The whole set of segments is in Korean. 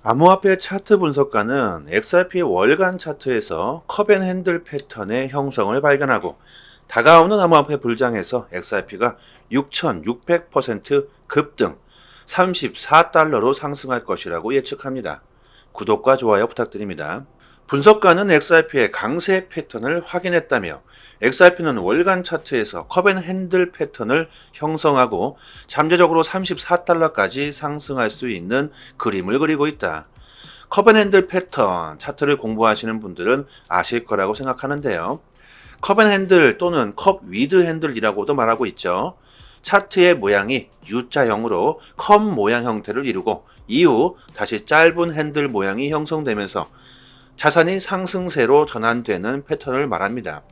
암호화폐 차트 분석가는 XRP 월간 차트에서 컵앤핸들 패턴의 형성을 발견하고 다가오는 암호화폐 불장에서 XRP가 6,600% 급등 34달러로 상승할 것이라고 예측합니다. 구독과 좋아요 부탁드립니다. 분석가는 XRP의 강세 패턴을 확인했다며 XRP는 월간 차트에서 컵앤핸들 패턴을 형성하고 잠재적으로 34달러까지 상승할 수 있는 그림을 그리고 있다. 컵앤핸들 패턴 차트를 공부하시는 분들은 아실 거라고 생각하는데요. 컵앤핸들 또는 컵 위드 핸들이라고도 말하고 있죠. 차트의 모양이 U자형으로 컵 모양 형태를 이루고 이후 다시 짧은 핸들 모양이 형성되면서 자산이 상승세로 전환되는 패턴을 말합니다.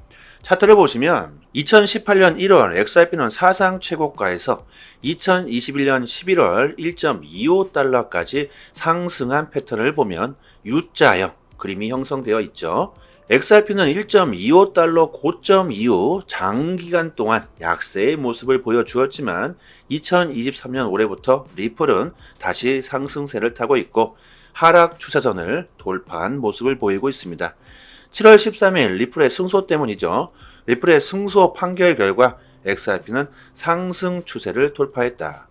차트를 보시면 2018년 1월 XRP는 사상 최고가에서 2021년 11월 1.25달러까지 상승한 패턴을 보면 U자형 그림이 형성되어 있죠. XRP는 1.25달러 고점 이후 장기간 동안 약세의 모습을 보여주었지만 2023년 올해부터 리플은 다시 상승세를 타고 있고 하락 추세선을 돌파한 모습을 보이고 있습니다. 7월 13일 리플의 승소 때문이죠. 리플의 승소 판결 결과 XRP는 상승 추세를 돌파했다.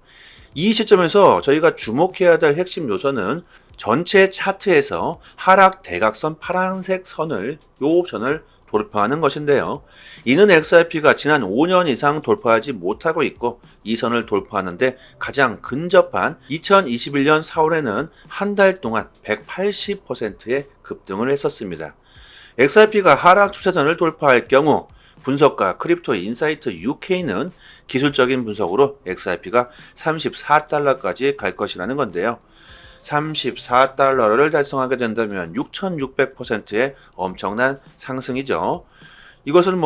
이 시점에서 저희가 주목해야 될 핵심 요소는 전체 차트에서 하락 대각선 파란색 선을 돌파하는 것인데요. 이는 XRP가 지난 5년 이상 돌파하지 못하고 있고 이 선을 돌파하는데 가장 근접한 2021년 4월에는 한 달 동안 180%의 급등을 했었습니다. XRP가 하락 추세선을 돌파할 경우 분석가 크립토 인사이트 UK는 기술적인 분석으로 XRP가 34달러까지 갈 것이라는 건데요. 34달러를 달성하게 된다면 6,600%의 엄청난 상승이죠. 이것을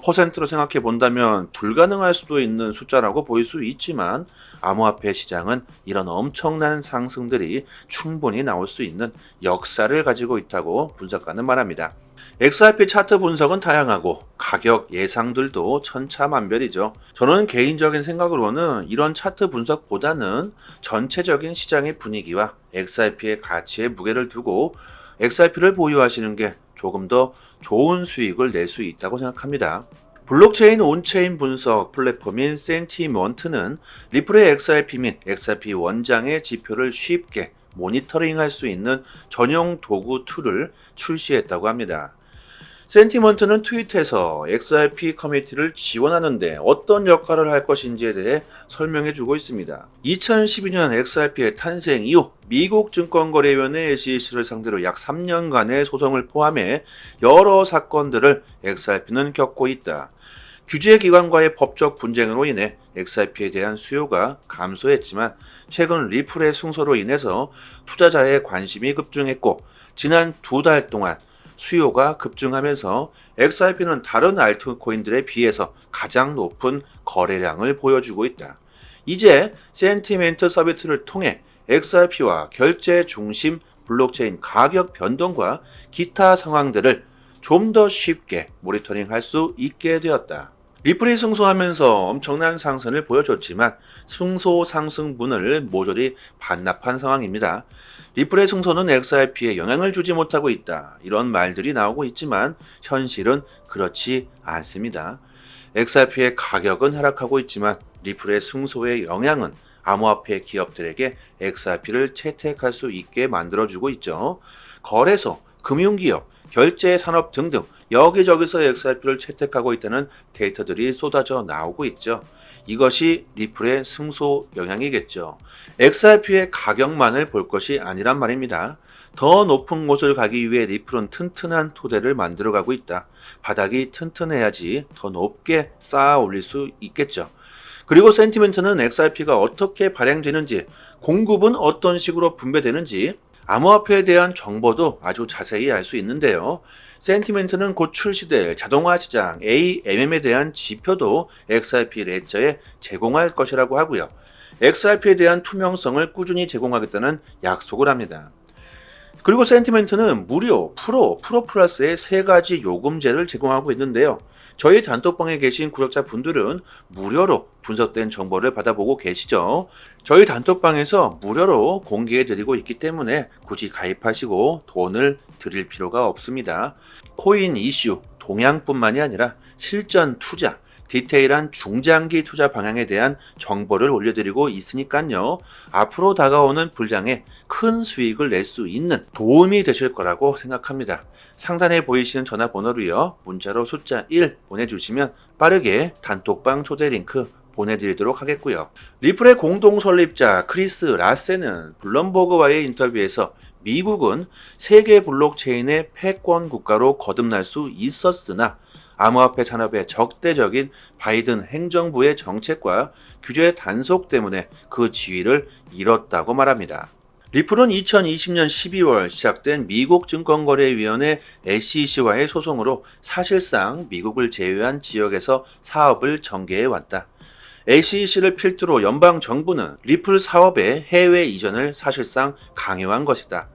퍼센트로 생각해 본다면 불가능할 수도 있는 숫자라고 보일 수 있지만 암호화폐 시장은 이런 엄청난 상승들이 충분히 나올 수 있는 역사를 가지고 있다고 분석가는 말합니다. XRP 차트 분석은 다양하고 가격 예상들도 천차만별이죠. 저는 개인적인 생각으로는 이런 차트 분석보다는 전체적인 시장의 분위기와 XRP의 가치에 무게를 두고 XRP를 보유하시는 게 조금 더 좋은 수익을 낼 수 있다고 생각합니다. 블록체인 온체인 분석 플랫폼인 센티먼트는 리플의 XRP 및 XRP 원장의 지표를 쉽게 모니터링할 수 있는 전용 도구 툴을 출시했다고 합니다. 센티먼트는 트윗에서 XRP 커뮤니티를 지원하는데 어떤 역할을 할 것인지에 대해 설명해 주고 있습니다. 2012년 XRP의 탄생 이후 미국 증권거래위원회 SEC를 상대로 약 3년간의 소송을 포함해 여러 사건들을 XRP는 겪고 있다. 규제기관과의 법적 분쟁으로 인해 XRP에 대한 수요가 감소했지만 최근 리플의 승소로 인해서 투자자의 관심이 급증했고 지난 2달 동안 수요가 급증하면서 XRP는 다른 알트코인들에 비해서 가장 높은 거래량을 보여주고 있다. 이제 센티멘트 서비스를 통해 XRP와 결제 중심 블록체인 가격 변동과 기타 상황들을 좀 더 쉽게 모니터링할 수 있게 되었다. 리플이 승소하면서 엄청난 상승을 보여줬지만 승소 상승분을 모조리 반납한 상황입니다. 리플의 승소는 XRP에 영향을 주지 못하고 있다. 이런 말들이 나오고 있지만 현실은 그렇지 않습니다. XRP의 가격은 하락하고 있지만 리플의 승소의 영향은 암호화폐 기업들에게 XRP를 채택할 수 있게 만들어주고 있죠. 거래소, 금융기업, 결제산업 등등 여기저기서 XRP를 채택하고 있다는 데이터들이 쏟아져 나오고 있죠. 이것이 리플의 승소 영향이겠죠. XRP의 가격만을 볼 것이 아니란 말입니다. 더 높은 곳을 가기 위해 리플은 튼튼한 토대를 만들어가고 있다. 바닥이 튼튼해야지 더 높게 쌓아 올릴 수 있겠죠. 그리고 센티멘트는 XRP가 어떻게 발행되는지, 공급은 어떤 식으로 분배되는지, 암호화폐에 대한 정보도 아주 자세히 알 수 있는데요. 센티멘트는 곧 출시될 자동화 시장 AMM에 대한 지표도 XRP 레저에 제공할 것이라고 하고요. XRP에 대한 투명성을 꾸준히 제공하겠다는 약속을 합니다. 그리고 센티멘트는 무료, 프로 플러스의 3가지 요금제를 제공하고 있는데요. 저희 단톡방에 계신 구독자분들은 무료로 분석된 정보를 받아보고 계시죠. 저희 단톡방에서 무료로 공개해드리고 있기 때문에 굳이 가입하시고 돈을 드릴 필요가 없습니다. 코인 이슈, 동향뿐만이 아니라 실전 투자, 디테일한 중장기 투자 방향에 대한 정보를 올려드리고 있으니까요. 앞으로 다가오는 불장에 큰 수익을 낼 수 있는 도움이 되실 거라고 생각합니다. 상단에 보이시는 전화번호로요. 문자로 숫자 1 보내주시면 빠르게 단톡방 초대 링크 보내드리도록 하겠고요. 리플의 공동 설립자 크리스 라센은 블룸버그와의 인터뷰에서 미국은 세계 블록체인의 패권 국가로 거듭날 수 있었으나 암호화폐 산업의 적대적인 바이든 행정부의 정책과 규제 단속 때문에 그 지위를 잃었다고 말합니다. 리플은 2020년 12월 시작된 미국 증권거래위원회 SEC와의 소송으로 사실상 미국을 제외한 지역에서 사업을 전개해왔다. SEC를 필두로 연방정부는 리플 사업의 해외 이전을 사실상 강요한 것이다.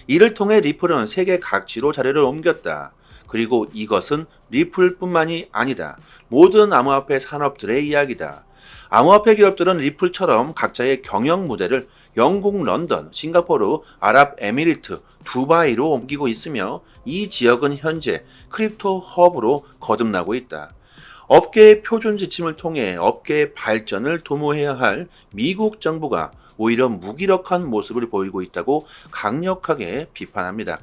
이를 통해 리플은 세계 각지로 자리를 옮겼다. 그리고 이것은 리플뿐만이 아니다. 모든 암호화폐 산업들의 이야기다. 암호화폐 기업들은 리플처럼 각자의 경영 무대를 영국 런던, 싱가포르, 아랍에미리트, 두바이로 옮기고 있으며 이 지역은 현재 크립토 허브로 거듭나고 있다. 업계의 표준 지침을 통해 업계의 발전을 도모해야 할 미국 정부가 오히려 무기력한 모습을 보이고 있다고 강력하게 비판합니다.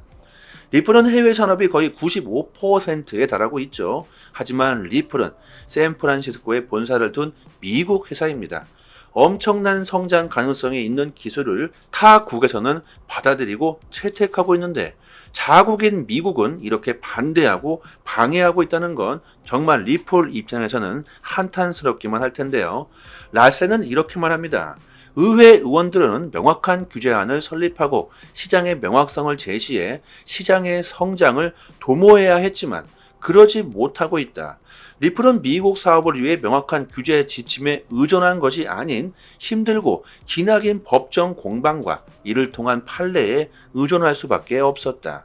리플은 해외 산업이 거의 95%에 달하고 있죠. 하지만 리플은 샌프란시스코에 본사를 둔 미국 회사입니다. 엄청난 성장 가능성이 있는 기술을 타국에서는 받아들이고 채택하고 있는데 자국인 미국은 이렇게 반대하고 방해하고 있다는 건 정말 리플 입장에서는 한탄스럽기만 할 텐데요. 라센은 이렇게 말합니다. 의회 의원들은 명확한 규제안을 설립하고 시장의 명확성을 제시해 시장의 성장을 도모해야 했지만 그러지 못하고 있다. 리플은 미국 사업을 위해 명확한 규제 지침에 의존한 것이 아닌 힘들고 기나긴 법정 공방과 이를 통한 판례에 의존할 수밖에 없었다.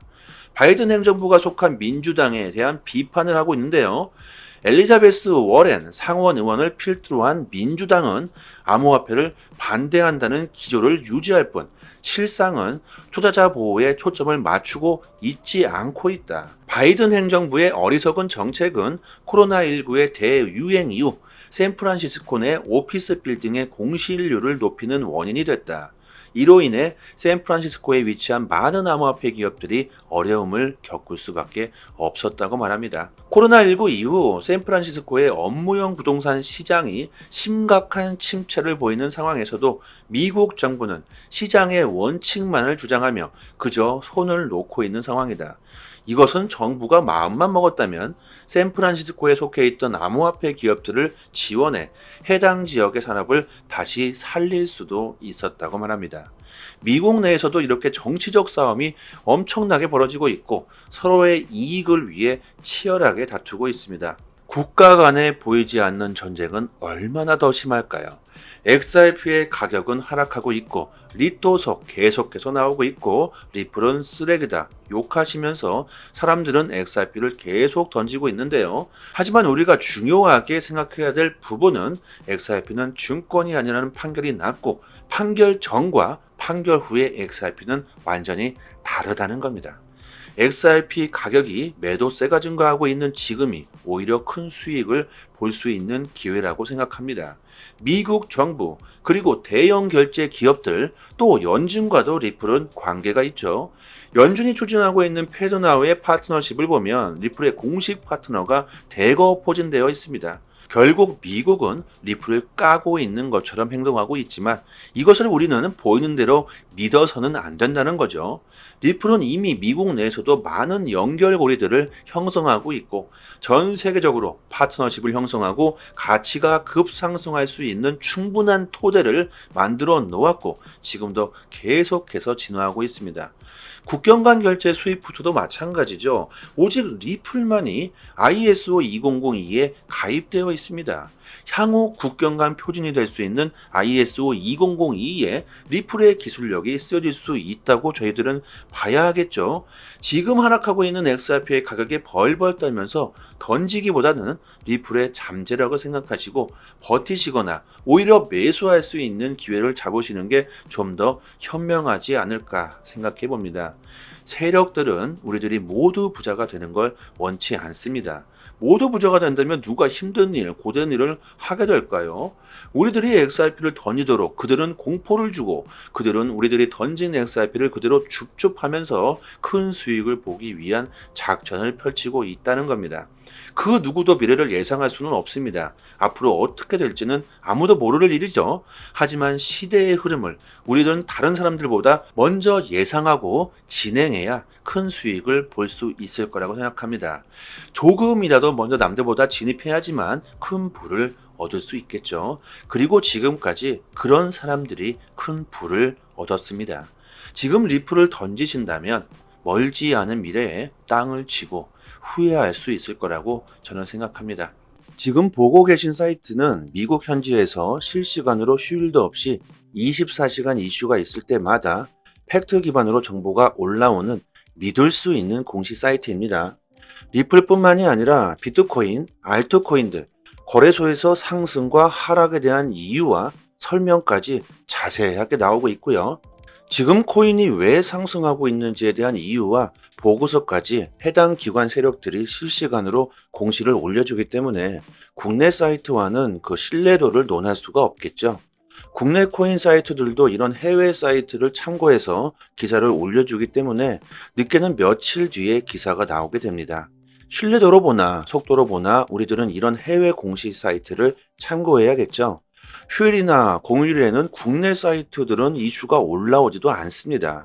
바이든 행정부가 속한 민주당에 대한 비판을 하고 있는데요. 엘리자베스 워렌 상원 의원을 필두로 한 민주당은 암호화폐를 반대한다는 기조를 유지할 뿐 실상은 투자자 보호에 초점을 맞추고 있지 않고 있다. 바이든 행정부의 어리석은 정책은 코로나19의 대유행 이후 샌프란시스코 내 오피스 빌딩의 공실률을 높이는 원인이 됐다. 이로 인해 샌프란시스코에 위치한 많은 암호화폐 기업들이 어려움을 겪을 수밖에 없었다고 말합니다. 코로나19 이후 샌프란시스코의 업무용 부동산 시장이 심각한 침체를 보이는 상황에서도 미국 정부는 시장의 원칙만을 주장하며 그저 손을 놓고 있는 상황이다. 이것은 정부가 마음만 먹었다면 샌프란시스코에 속해 있던 암호화폐 기업들을 지원해 해당 지역의 산업을 다시 살릴 수도 있었다고 말합니다. 미국 내에서도 이렇게 정치적 싸움이 엄청나게 벌어지고 있고 서로의 이익을 위해 치열하게 다투고 있습니다. 국가 간에 보이지 않는 전쟁은 얼마나 더 심할까요? XRP의 가격은 하락하고 있고 리또석 계속해서 나오고 있고 리플은 쓰레기다 욕하시면서 사람들은 XRP를 계속 던지고 있는데요. 하지만 우리가 중요하게 생각해야 될 부분은 XRP는 증권이 아니라는 판결이 났고 판결 전과 판결 후의 XRP는 완전히 다르다는 겁니다. XRP 가격이 매도세가 증가하고 있는 지금이 오히려 큰 수익을 볼 수 있는 기회라고 생각합니다. 미국 정부 그리고 대형 결제 기업들 또 연준과도 리플은 관계가 있죠. 연준이 추진하고 있는 패드나우의 파트너십을 보면 리플의 공식 파트너가 대거 포진되어 있습니다. 결국 미국은 리플을 까고 있는 것처럼 행동하고 있지만 이것을 우리는 보이는 대로 믿어서는 안 된다는 거죠. 리플은 이미 미국 내에서도 많은 연결고리들을 형성하고 있고 전 세계적으로 파트너십을 형성하고 가치가 급상승할 수 있는 충분한 토대를 만들어 놓았고 지금도 계속해서 진화하고 있습니다. 국경 간 결제 스위프트도 마찬가지죠. 오직 리플만이 ISO 2002에 가입되어 있습니다. 있습니다. 향후 국경 간 표준이 될 수 있는 ISO 2002에 리플의 기술력이 쓰여질 수 있다고 저희들은 봐야 하겠죠. 지금 하락하고 있는 XRP의 가격에 벌벌 떨면서 던지기보다는 리플의 잠재력을 생각하시고 버티시거나 오히려 매수할 수 있는 기회를 잡으시는 게 좀 더 현명하지 않을까 생각해 봅니다. 세력들은 우리들이 모두 부자가 되는 걸 원치 않습니다. 모두 부자가 된다면 누가 힘든 일, 고된 일을 하게 될까요? 우리들이 XRP를 던지도록 그들은 공포를 주고 그들은 우리들이 던진 XRP를 그대로 줍줍하면서 큰 수익을 보기 위한 작전을 펼치고 있다는 겁니다. 그 누구도 미래를 예상할 수는 없습니다. 앞으로 어떻게 될지는 아무도 모를 일이죠. 하지만 시대의 흐름을 우리들은 다른 사람들보다 먼저 예상하고 진행해야 큰 수익을 볼 수 있을 거라고 생각합니다. 조금이라도 먼저 남들보다 진입해야지만 큰 부를 얻을 수 있겠죠. 그리고 지금까지 그런 사람들이 큰 부를 얻었습니다. 지금 리플을 던지신다면 멀지 않은 미래에 땅을 치고 후회할 수 있을 거라고 저는 생각합니다. 지금 보고 계신 사이트는 미국 현지에서 실시간으로 휴일도 없이 24시간 이슈가 있을 때마다 팩트 기반으로 정보가 올라오는 믿을 수 있는 공식 사이트입니다. 리플뿐만이 아니라 비트코인, 알트코인들, 거래소에서 상승과 하락에 대한 이유와 설명까지 자세하게 나오고 있고요. 지금 코인이 왜 상승하고 있는지에 대한 이유와 보고서까지 해당 기관 세력들이 실시간으로 공시를 올려주기 때문에 국내 사이트와는 그 신뢰도를 논할 수가 없겠죠. 국내 코인 사이트들도 이런 해외 사이트를 참고해서 기사를 올려주기 때문에 늦게는 며칠 뒤에 기사가 나오게 됩니다. 신뢰도로 보나 속도로 보나 우리들은 이런 해외 공식 사이트를 참고해야겠죠. 휴일이나 공휴일에는 국내 사이트들은 이슈가 올라오지도 않습니다.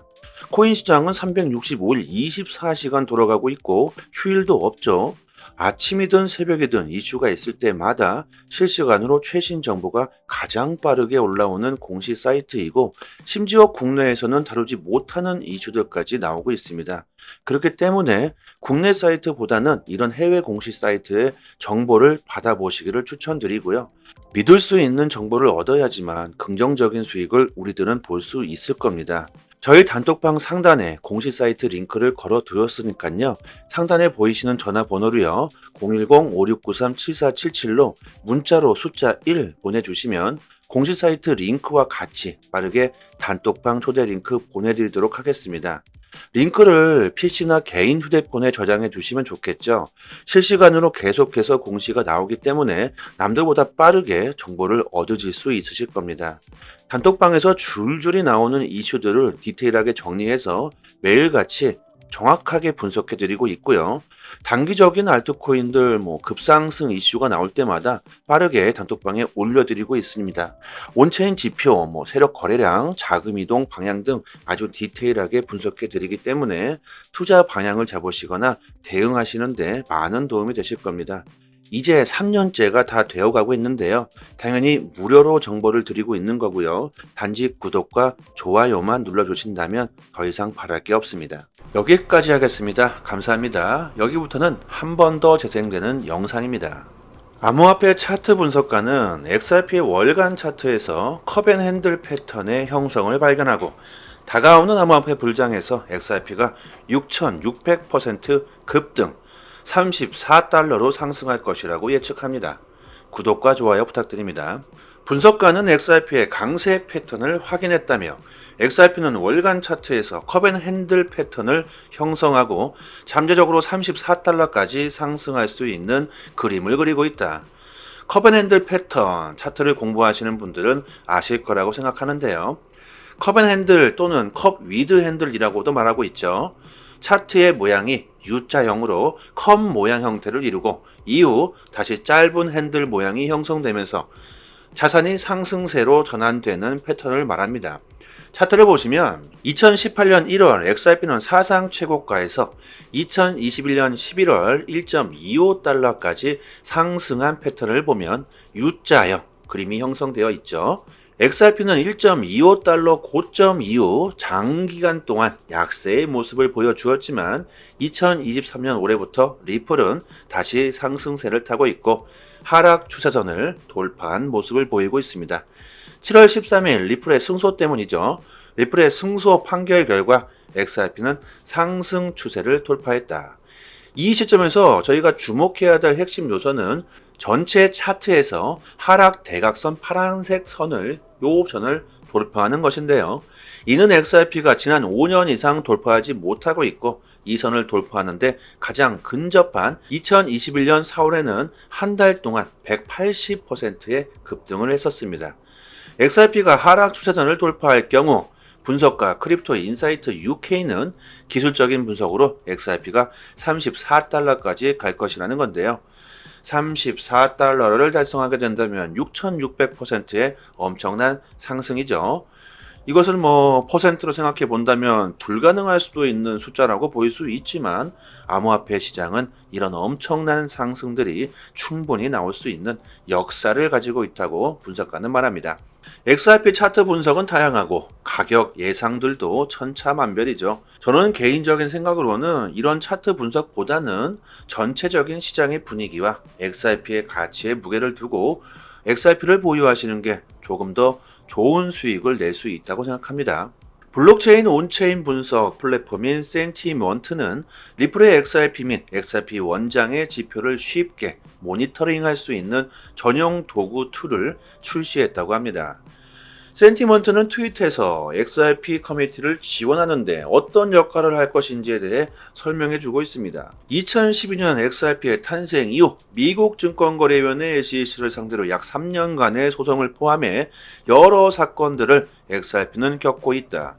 코인 시장은 365일 24시간 돌아가고 있고 휴일도 없죠. 아침이든 새벽이든 이슈가 있을 때마다 실시간으로 최신 정보가 가장 빠르게 올라오는 공식 사이트이고 심지어 국내에서는 다루지 못하는 이슈들까지 나오고 있습니다. 그렇기 때문에 국내 사이트보다는 이런 해외 공식 사이트의 정보를 받아보시기를 추천드리고요. 믿을 수 있는 정보를 얻어야지만 긍정적인 수익을 우리들은 볼 수 있을 겁니다. 저희 단톡방 상단에 공식 사이트 링크를 걸어 두었으니까요. 상단에 보이시는 전화번호로요. 010-5693-7477로 문자로 숫자 1 보내주시면 공식 사이트 링크와 같이 빠르게 단톡방 초대 링크 보내드리도록 하겠습니다. 링크를 PC나 개인 휴대폰에 저장해 두시면 좋겠죠. 실시간으로 계속해서 공시가 나오기 때문에 남들보다 빠르게 정보를 얻으실 수 있으실 겁니다. 단톡방에서 줄줄이 나오는 이슈들을 디테일하게 정리해서 매일같이 정확하게 분석해 드리고 있고요. 단기적인 알트코인들 급상승 이슈가 나올 때마다 빠르게 단톡방에 올려드리고 있습니다. 온체인 지표, 세력 거래량, 자금 이동 방향 등 아주 디테일하게 분석해 드리기 때문에 투자 방향을 잡으시거나 대응하시는데 많은 도움이 되실 겁니다. 이제 3년째가 다 되어가고 있는데요. 당연히 무료로 정보를 드리고 있는 거고요. 단지 구독과 좋아요만 눌러주신다면 더 이상 바랄 게 없습니다. 여기까지 하겠습니다. 감사합니다. 여기부터는 한 번 더 재생되는 영상입니다. 암호화폐 차트 분석가는 XRP의 월간 차트에서 컵앤핸들 패턴의 형성을 발견하고 다가오는 암호화폐 불장에서 XRP가 6,600% 급등 34달러로 상승할 것이라고 예측합니다. 구독과 좋아요 부탁드립니다. 분석가는 XRP의 강세 패턴을 확인했다며 XRP는 월간 차트에서 컵앤핸들 패턴을 형성하고 잠재적으로 34달러까지 상승할 수 있는 그림을 그리고 있다. 컵앤핸들 패턴 차트를 공부하시는 분들은 아실 거라고 생각하는데요. 컵앤핸들 또는 컵 위드 핸들이라고도 말하고 있죠. 차트의 모양이 U자형으로 컵 모양 형태를 이루고 이후 다시 짧은 핸들 모양이 형성되면서 자산이 상승세로 전환되는 패턴을 말합니다. 차트를 보시면 2018년 1월 XRP는 사상 최고가에서 2021년 11월 1.25달러까지 상승한 패턴을 보면 U자형 그림이 형성되어 있죠. XRP는 1.25달러 고점 이후 장기간 동안 약세의 모습을 보여주었지만 2023년 올해부터 리플은 다시 상승세를 타고 있고 하락 추세선을 돌파한 모습을 보이고 있습니다. 7월 13일 리플의 승소 때문이죠. 리플의 승소 판결 결과 XRP는 상승 추세를 돌파했다. 이 시점에서 저희가 주목해야 될 핵심 요소는 전체 차트에서 하락 대각선 파란색 선을 돌파하는 것인데요. 이는 XRP가 지난 5년 이상 돌파하지 못하고 있고 이 선을 돌파하는데 가장 근접한 2021년 4월에는 한 달 동안 180%의 급등을 했었습니다. XRP가 하락 추세선을 돌파할 경우 분석가 크립토 인사이트 UK는 기술적인 분석으로 XRP가 34달러까지 갈 것이라는 건데요. 34달러를 달성하게 된다면 6,600%의 엄청난 상승이죠. 이것을 퍼센트로 생각해 본다면 불가능할 수도 있는 숫자라고 보일 수 있지만 암호화폐 시장은 이런 엄청난 상승들이 충분히 나올 수 있는 역사를 가지고 있다고 분석가는 말합니다. XRP 차트 분석은 다양하고 가격 예상들도 천차만별이죠. 저는 개인적인 생각으로는 이런 차트 분석보다는 전체적인 시장의 분위기와 XRP의 가치에 무게를 두고 XRP를 보유하시는 게 조금 더 좋은 수익을 낼 수 있다고 생각합니다. 블록체인 온체인 분석 플랫폼인 센티먼트는 리플의 XRP 및 XRP 원장의 지표를 쉽게 모니터링할 수 있는 전용 도구 툴을 출시했다고 합니다. 센티먼트는 트윗에서 XRP 커뮤니티를 지원하는데 어떤 역할을 할 것인지에 대해 설명해 주고 있습니다. 2012년 XRP의 탄생 이후 미국 증권거래위원회 SEC를 상대로 약 3년간의 소송을 포함해 여러 사건들을 XRP는 겪고 있다.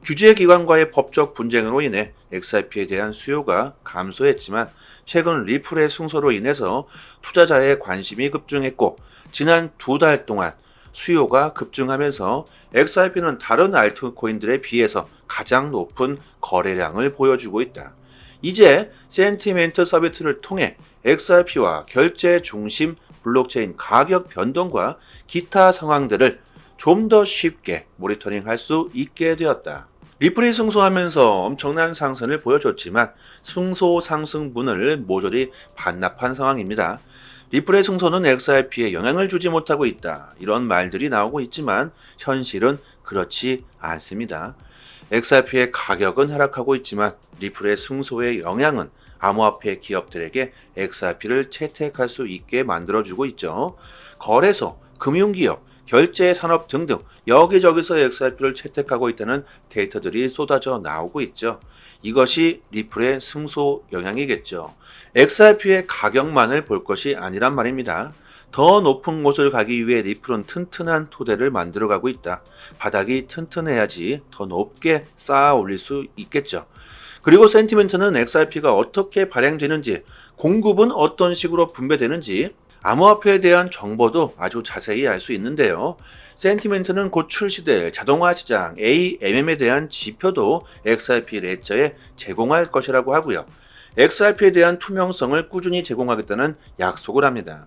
규제기관과의 법적 분쟁으로 인해 XRP에 대한 수요가 감소했지만 최근 리플의 승소로 인해서 투자자의 관심이 급증했고 지난 2달 동안 수요가 급증하면서 XRP는 다른 알트코인들에 비해서 가장 높은 거래량을 보여주고 있다. 이제 센티멘트 서비스를 통해 XRP와 결제 중심 블록체인 가격 변동과 기타 상황들을 좀 더 쉽게 모니터링할 수 있게 되었다. 리플이 승소하면서 엄청난 상승을 보여줬지만 승소 상승분을 모조리 반납한 상황입니다. 리플의 승소는 XRP에 영향을 주지 못하고 있다. 이런 말들이 나오고 있지만 현실은 그렇지 않습니다. XRP의 가격은 하락하고 있지만 리플의 승소의 영향은 암호화폐 기업들에게 XRP를 채택할 수 있게 만들어주고 있죠. 거래소, 금융기업, 결제 산업 등등 여기저기서 XRP를 채택하고 있다는 데이터들이 쏟아져 나오고 있죠. 이것이 리플의 승소 영향이겠죠. XRP의 가격만을 볼 것이 아니란 말입니다. 더 높은 곳을 가기 위해 리플은 튼튼한 토대를 만들어가고 있다. 바닥이 튼튼해야지 더 높게 쌓아 올릴 수 있겠죠. 그리고 센티멘트는 XRP가 어떻게 발행되는지, 공급은 어떤 식으로 분배되는지, 암호화폐에 대한 정보도 아주 자세히 알 수 있는데요. 센티멘트는 곧 출시될 자동화 시장 AMM에 대한 지표도 XRP 레저에 제공할 것이라고 하고요. XRP에 대한 투명성을 꾸준히 제공하겠다는 약속을 합니다.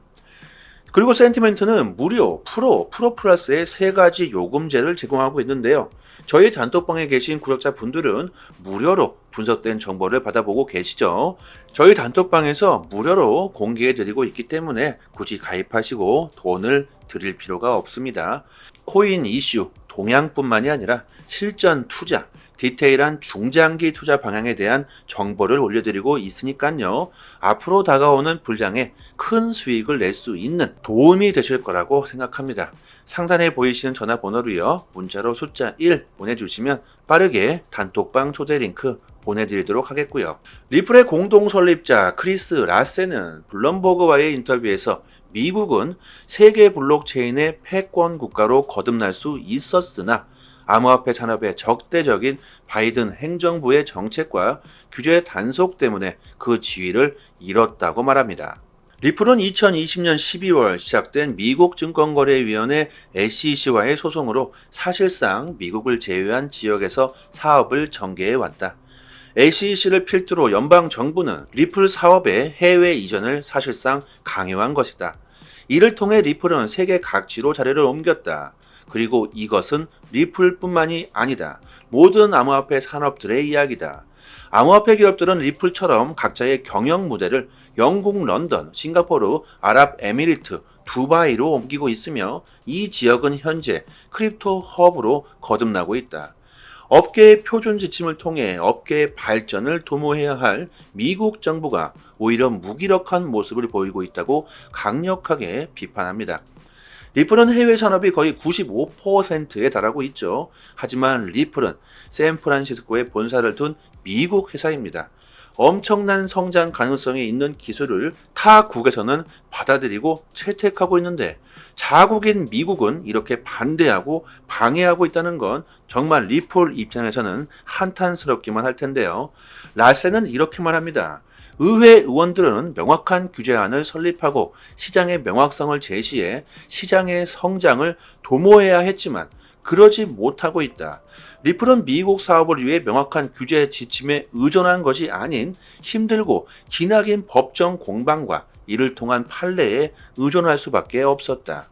그리고 센티멘트는 무료, 프로 플러스의 3가지 요금제를 제공하고 있는데요. 저희 단톡방에 계신 구독자 분들은 무료로 분석된 정보를 받아보고 계시죠. 저희 단톡방에서 무료로 공개해 드리고 있기 때문에 굳이 가입하시고 돈을 드릴 필요가 없습니다. 코인 이슈, 동향뿐만이 아니라 실전 투자, 디테일한 중장기 투자 방향에 대한 정보를 올려드리고 있으니까요. 앞으로 다가오는 불장에 큰 수익을 낼 수 있는 도움이 되실 거라고 생각합니다. 상단에 보이시는 전화번호로요. 문자로 숫자 1 보내주시면 빠르게 단톡방 초대 링크 보내드리도록 하겠고요. 리플의 공동 설립자 크리스 라세는 블룸버그와의 인터뷰에서 미국은 세계 블록체인의 패권 국가로 거듭날 수 있었으나 암호화폐 산업의 적대적인 바이든 행정부의 정책과 규제 단속 때문에 그 지위를 잃었다고 말합니다. 리플은 2020년 12월 시작된 미국 증권거래위원회 SEC와의 소송으로 사실상 미국을 제외한 지역에서 사업을 전개해왔다. SEC를 필두로 연방정부는 리플 사업의 해외 이전을 사실상 강요한 것이다. 이를 통해 리플은 세계 각지로 자리를 옮겼다. 그리고 이것은 리플뿐만이 아니다. 모든 암호화폐 산업들의 이야기다. 암호화폐 기업들은 리플처럼 각자의 경영 무대를 영국 런던, 싱가포르, 아랍에미리트, 두바이로 옮기고 있으며 이 지역은 현재 크립토 허브로 거듭나고 있다. 업계의 표준 지침을 통해 업계의 발전을 도모해야 할 미국 정부가 오히려 무기력한 모습을 보이고 있다고 강력하게 비판합니다. 리플은 해외 산업이 거의 95%에 달하고 있죠. 하지만 리플은 샌프란시스코에 본사를 둔 미국 회사입니다. 엄청난 성장 가능성이 있는 기술을 타국에서는 받아들이고 채택하고 있는데 자국인 미국은 이렇게 반대하고 방해하고 있다는 건 정말 리플 입장에서는 한탄스럽기만 할 텐데요. 라센은 이렇게 말합니다. 의회 의원들은 명확한 규제안을 설립하고 시장의 명확성을 제시해 시장의 성장을 도모해야 했지만 그러지 못하고 있다. 리플은 미국 사업을 위해 명확한 규제 지침에 의존한 것이 아닌 힘들고 기나긴 법정 공방과 이를 통한 판례에 의존할 수밖에 없었다.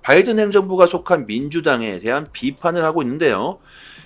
바이든 행정부가 속한 민주당에 대한 비판을 하고 있는데요.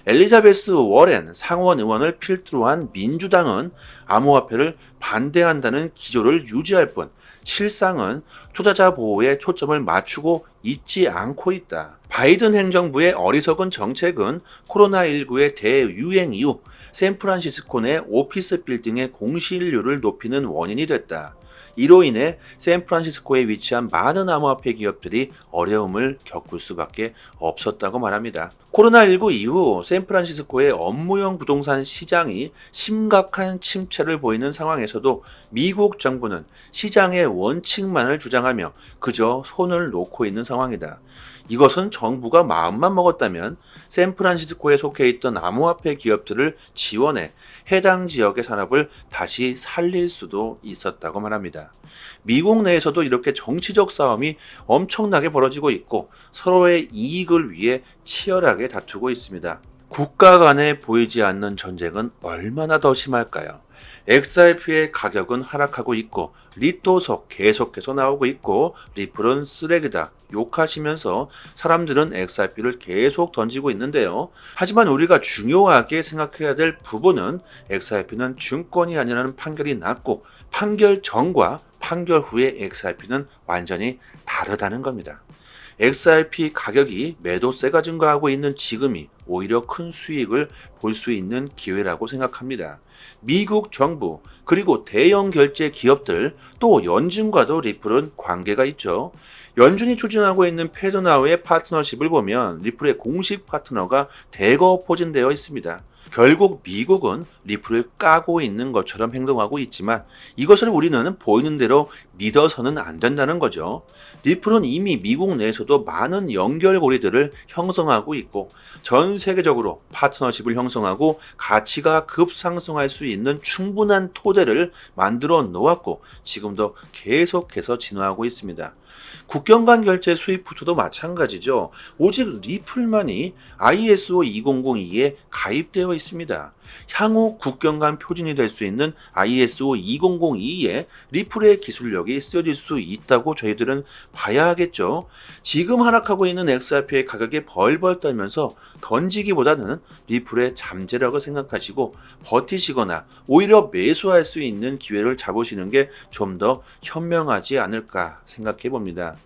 엘리자베스 워렌 상원 의원을 필두로 한 민주당은 암호화폐를 반대한다는 기조를 유지할 뿐 실상은 투자자 보호에 초점을 맞추고 있지 않고 있다. 바이든 행정부의 어리석은 정책은 코로나19의 대유행 이후 샌프란시스코 내 오피스 빌딩의 공실률을 높이는 원인이 됐다. 이로 인해 샌프란시스코에 위치한 많은 암호화폐 기업들이 어려움을 겪을 수밖에 없었다고 말합니다. 코로나19 이후 샌프란시스코의 업무용 부동산 시장이 심각한 침체를 보이는 상황에서도 미국 정부는 시장의 원칙만을 주장하며 그저 손을 놓고 있는 상황이다. 이것은 정부가 마음만 먹었다면 샌프란시스코에 속해 있던 암호화폐 기업들을 지원해 해당 지역의 산업을 다시 살릴 수도 있었다고 말합니다. 미국 내에서도 이렇게 정치적 싸움이 엄청나게 벌어지고 있고 서로의 이익을 위해 치열하게 다투고 있습니다. 국가 간에 보이지 않는 전쟁은 얼마나 더 심할까요? XRP의 가격은 하락하고 있고 리또석 계속해서 나오고 있고 리플은 쓰레기다 욕하시면서 사람들은 XRP를 계속 던지고 있는데요. 하지만 우리가 중요하게 생각해야 될 부분은 XRP는 증권이 아니라는 판결이 났고 판결 전과 판결 후의 XRP는 완전히 다르다는 겁니다. XRP 가격이 매도세가 증가하고 있는 지금이 오히려 큰 수익을 볼 수 있는 기회라고 생각합니다. 미국 정부 그리고 대형 결제 기업들 또 연준과도 리플은 관계가 있죠. 연준이 추진하고 있는 패드나우의 파트너십을 보면 리플의 공식 파트너가 대거 포진되어 있습니다. 결국 미국은 리플을 까고 있는 것처럼 행동하고 있지만 이것을 우리는 보이는 대로 믿어서는 안 된다는 거죠. 리플은 이미 미국 내에서도 많은 연결고리들을 형성하고 있고 전 세계적으로 파트너십을 형성하고 가치가 급상승할 수 있는 충분한 토대를 만들어 놓았고 지금도 계속해서 진화하고 있습니다. 국경 간 결제 스위프트도 마찬가지죠. 오직 리플만이 ISO 2002에 가입되어 있습니다. 향후 국경 간 표준이 될 수 있는 ISO 2002에 리플의 기술력이 쓰여질 수 있다고 저희들은 봐야 하겠죠. 지금 하락하고 있는 XRP의 가격에 벌벌 떨면서 던지기보다는 리플의 잠재력을 생각하시고 버티시거나 오히려 매수할 수 있는 기회를 잡으시는 게 좀 더 현명하지 않을까 생각해 봅니다.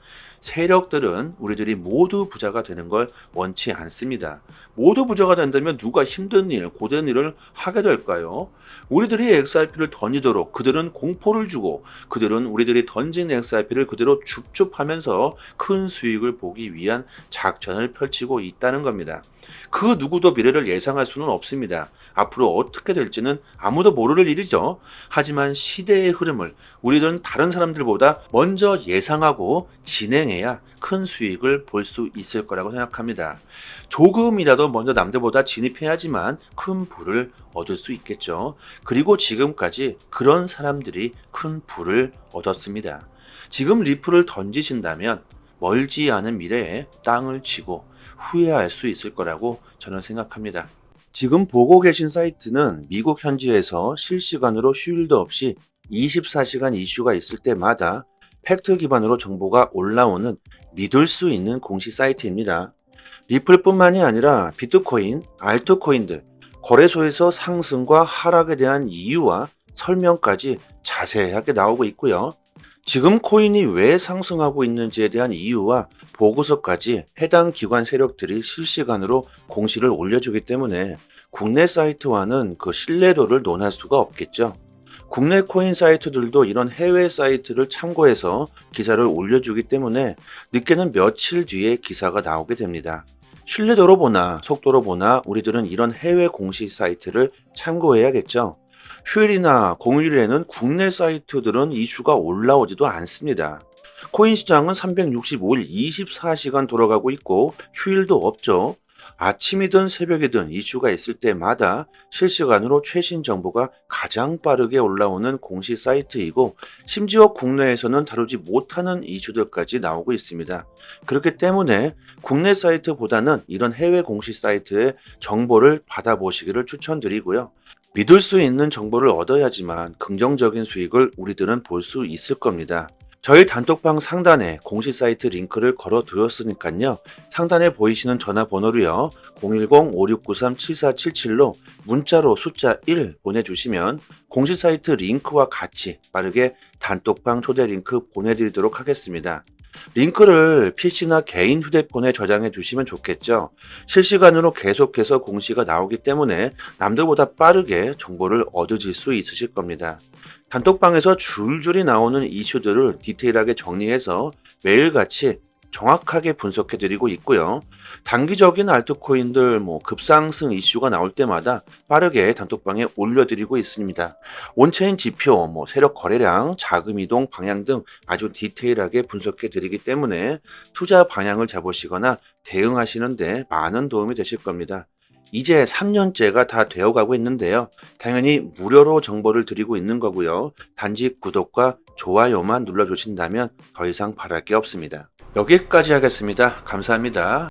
세력들은 우리들이 모두 부자가 되는 걸 원치 않습니다. 모두 부자가 된다면 누가 힘든 일, 고된 일을 하게 될까요? 우리들이 XRP를 던지도록 그들은 공포를 주고 그들은 우리들이 던진 XRP를 그대로 줍줍하면서 큰 수익을 보기 위한 작전을 펼치고 있다는 겁니다. 그 누구도 미래를 예상할 수는 없습니다. 앞으로 어떻게 될지는 아무도 모를 일이죠. 하지만 시대의 흐름을 우리들은 다른 사람들보다 먼저 예상하고 진행해야 큰 수익을 볼 수 있을 거라고 생각합니다. 조금이라도 먼저 남들보다 진입해야지만 큰 부를 얻을 수 있겠죠. 그리고 지금까지 그런 사람들이 큰 부를 얻었습니다. 지금 리플을 던지신다면 멀지 않은 미래에 땅을 치고 후회할 수 있을 거라고 저는 생각합니다. 지금 보고 계신 사이트는 미국 현지에서 실시간으로 휴일도 없이 24시간 이슈가 있을 때마다 팩트 기반으로 정보가 올라오는 믿을 수 있는 공식 사이트입니다. 리플뿐만이 아니라 비트코인, 알트코인들, 거래소에서 상승과 하락에 대한 이유와 설명까지 자세하게 나오고 있고요. 지금 코인이 왜 상승하고 있는지에 대한 이유와 보고서까지 해당 기관 세력들이 실시간으로 공시를 올려주기 때문에 국내 사이트와는 그 신뢰도를 논할 수가 없겠죠. 국내 코인 사이트들도 이런 해외 사이트를 참고해서 기사를 올려주기 때문에 늦게는 며칠 뒤에 기사가 나오게 됩니다. 신뢰도로 보나 속도로 보나 우리들은 이런 해외 공시 사이트를 참고해야겠죠. 휴일이나 공휴일에는 국내 사이트들은 이슈가 올라오지도 않습니다. 코인 시장은 365일 24시간 돌아가고 있고 휴일도 없죠. 아침이든 새벽이든 이슈가 있을 때마다 실시간으로 최신 정보가 가장 빠르게 올라오는 공시 사이트이고 심지어 국내에서는 다루지 못하는 이슈들까지 나오고 있습니다. 그렇기 때문에 국내 사이트보다는 이런 해외 공시 사이트의 정보를 받아보시기를 추천드리고요. 믿을 수 있는 정보를 얻어야지만 긍정적인 수익을 우리들은 볼 수 있을 겁니다. 저희 단톡방 상단에 공시 사이트 링크를 걸어 두었으니까요. 상단에 보이시는 전화번호로요. 010-5693-7477로 문자로 숫자 1 보내주시면 공시 사이트 링크와 같이 빠르게 단톡방 초대 링크 보내드리도록 하겠습니다. 링크를 PC나 개인 휴대폰에 저장해 두시면 좋겠죠. 실시간으로 계속해서 공시가 나오기 때문에 남들보다 빠르게 정보를 얻으실 수 있으실 겁니다. 단톡방에서 줄줄이 나오는 이슈들을 디테일하게 정리해서 매일같이 정확하게 분석해 드리고 있고요. 단기적인 알트코인들 급상승 이슈가 나올 때마다 빠르게 단톡방에 올려드리고 있습니다. 온체인 지표, 세력 거래량, 자금 이동 방향 등 아주 디테일하게 분석해 드리기 때문에 투자 방향을 잡으시거나 대응하시는데 많은 도움이 되실 겁니다. 이제 3년째가 다 되어가고 있는데요. 당연히 무료로 정보를 드리고 있는 거고요. 단지 구독과 좋아요만 눌러주신다면 더 이상 바랄 게 없습니다. 여기까지 하겠습니다. 감사합니다.